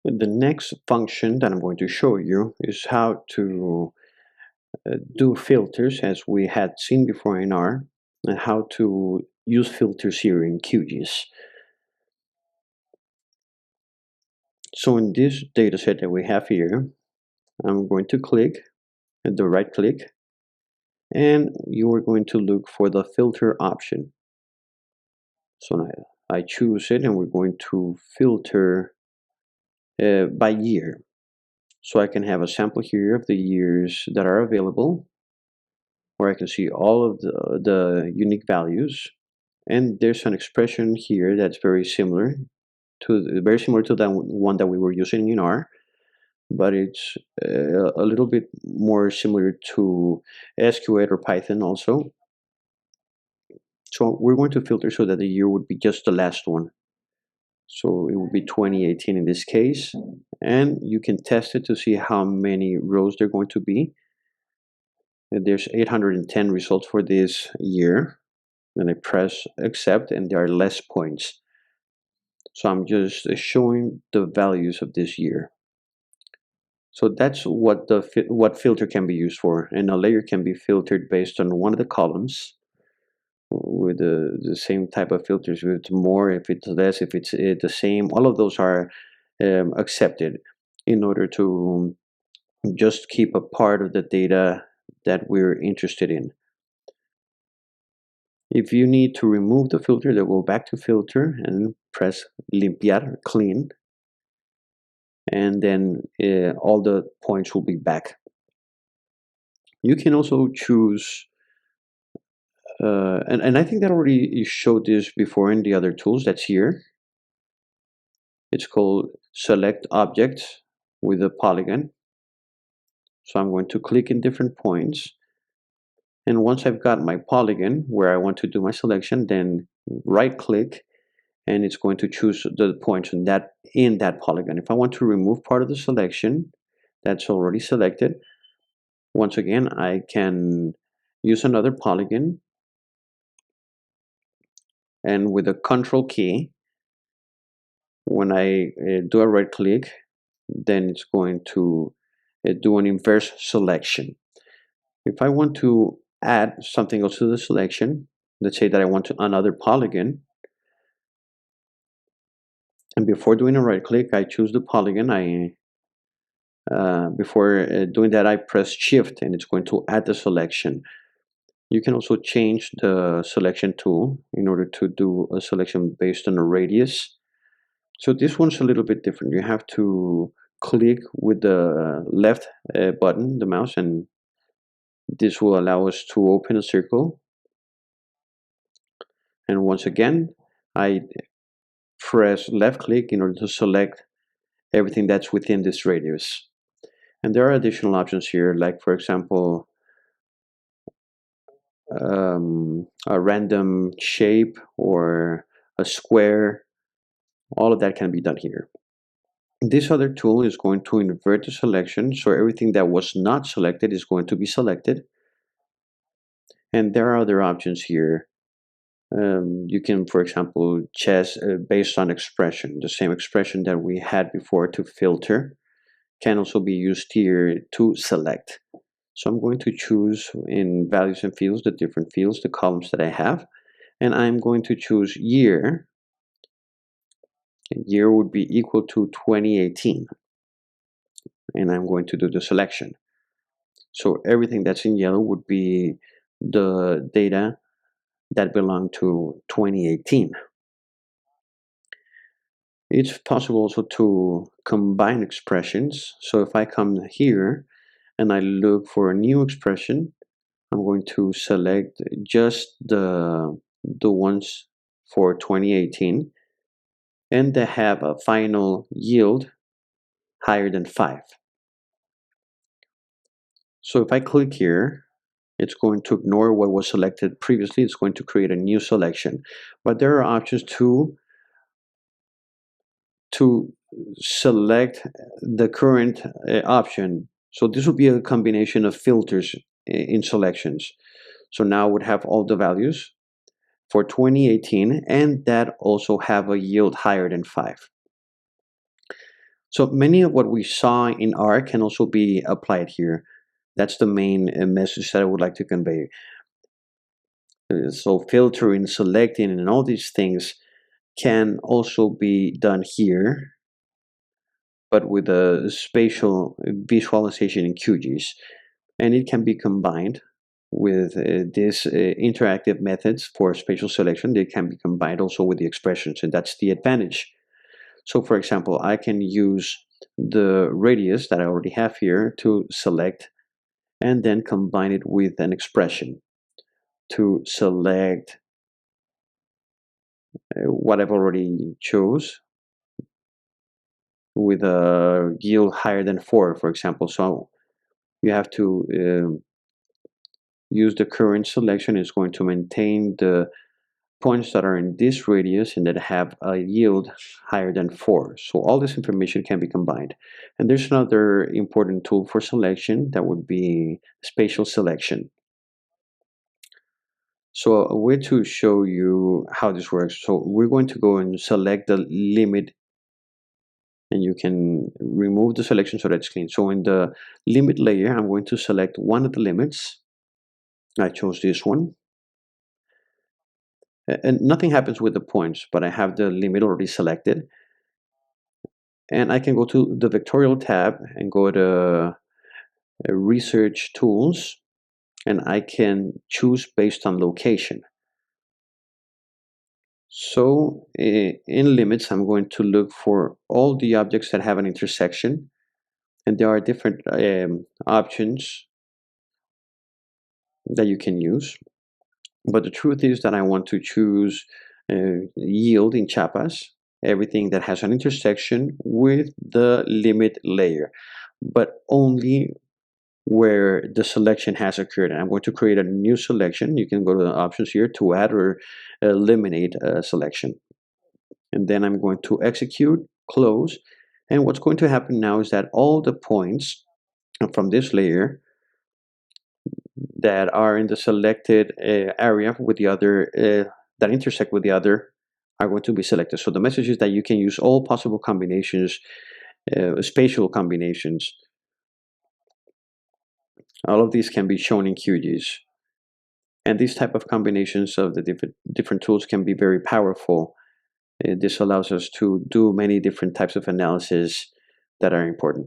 The next function that I'm going to show you is how to do filters as we had seen before in R, and how to use filters here in QGIS. So in this data set that we have here, I'm going to click at the right click, and you are going to look for the filter option. So now I choose it, and we're going to filter by year. So I can have a sample here of the years that are available, where I can see all of the unique values. And there's an expression here that's very similar to that one that we were using in R, but it's a little bit more similar to SQL or Python also. So we're going to filter so that the year would be just the last one. So it would be 2018 in this case, and you can test it to see how many rows they're going to be. There's 810 results for this year. Then I press accept, and there are less points. So I'm just showing the values of this year. So that's what what filter can be used for, and a layer can be filtered based on one of the columns with the same type of filters. If it's more, if it's less, if it's the same, all of those are accepted in order to just keep a part of the data that we're interested in. If you need to remove the filter, then go back to filter and press limpiar, clean, and then all the points will be back. You can also choose, and I think that already showed this before in the other tools that's here. It's called select object with a polygon. So I'm going to click in different points. And once I've got my polygon where I want to do my selection, then right click, and it's going to choose the points in that polygon. If I want to remove part of the selection that's already selected, once again, I can use another polygon, and with the control key, when I do a right click, then it's going to do an inverse selection. If I want to add something else to the selection, let's say that I want another polygon, and before doing a right click, I choose the polygon. Before doing that, I press shift, and it's going to add the selection. You can also change the selection tool in order to do a selection based on a radius. So this one's a little bit different. You have to click with the left button, the mouse, and this will allow us to open a circle. And once again, I press left click in order to select everything that's within this radius. And there are additional options here, like for example, a random shape or a square. All of that can be done here. This other tool is going to invert the selection, so everything that was not selected is going to be selected. And there are other options here. You can, for example, choose based on expression. The same expression that we had before to filter can also be used here to select. So I'm going to choose in values and fields, the different fields, the columns that I have, and I'm going to choose year. Year would be equal to 2018, and I'm going to do the selection. So everything that's in yellow would be the data that belong to 2018. It's possible also to combine expressions. So if I come here and I look for a new expression, I'm going to select just the ones for 2018, and they have a final yield higher than 5. So if I click here, it's going to ignore what was selected previously. It's going to create a new selection. But there are options to select the current option. So this would be a combination of filters in selections. So now I would have all the values for 2018, and that also have a yield higher than 5. So many of what we saw in R can also be applied here. That's the main message that I would like to convey. So filtering, selecting, and all these things can also be done here, but with a spatial visualization in QGIS. And it can be combined with these interactive methods for spatial selection. They can be combined also with the expressions, and that's the advantage. So for example, I can use the radius that I already have here to select and then combine it with an expression to select what I've already chose with a yield higher than 4, for example. So you have to use the current selection. It's going to maintain the points that are in this radius and that have a yield higher than 4. So all this information can be combined. And there's another important tool for selection that would be spatial selection. So a way to show you how this works. So we're going to go and select the limit, and you can remove the selection so that's clean. So in the limit layer, I'm going to select one of the limits. I chose this one. And nothing happens with the points, but I have the limit already selected. And I can go to the vectorial tab and go to research tools, and I can choose based on location. So in limits, I'm going to look for all the objects that have an intersection, and there are different options that you can use. But the truth is that I want to choose yield in Chiapas, everything that has an intersection with the limit layer, but only where the selection has occurred. And I'm going to create a new selection. You can go to the options here to add or eliminate a selection. And then I'm going to execute, close. And what's going to happen now is that all the points from this layer that are in the selected area with the other, that intersect with the other, are going to be selected. So the message is that you can use all possible combinations, spatial combinations. All of these can be shown in QGIS. And these type of combinations of the different tools can be very powerful. This allows us to do many different types of analysis that are important.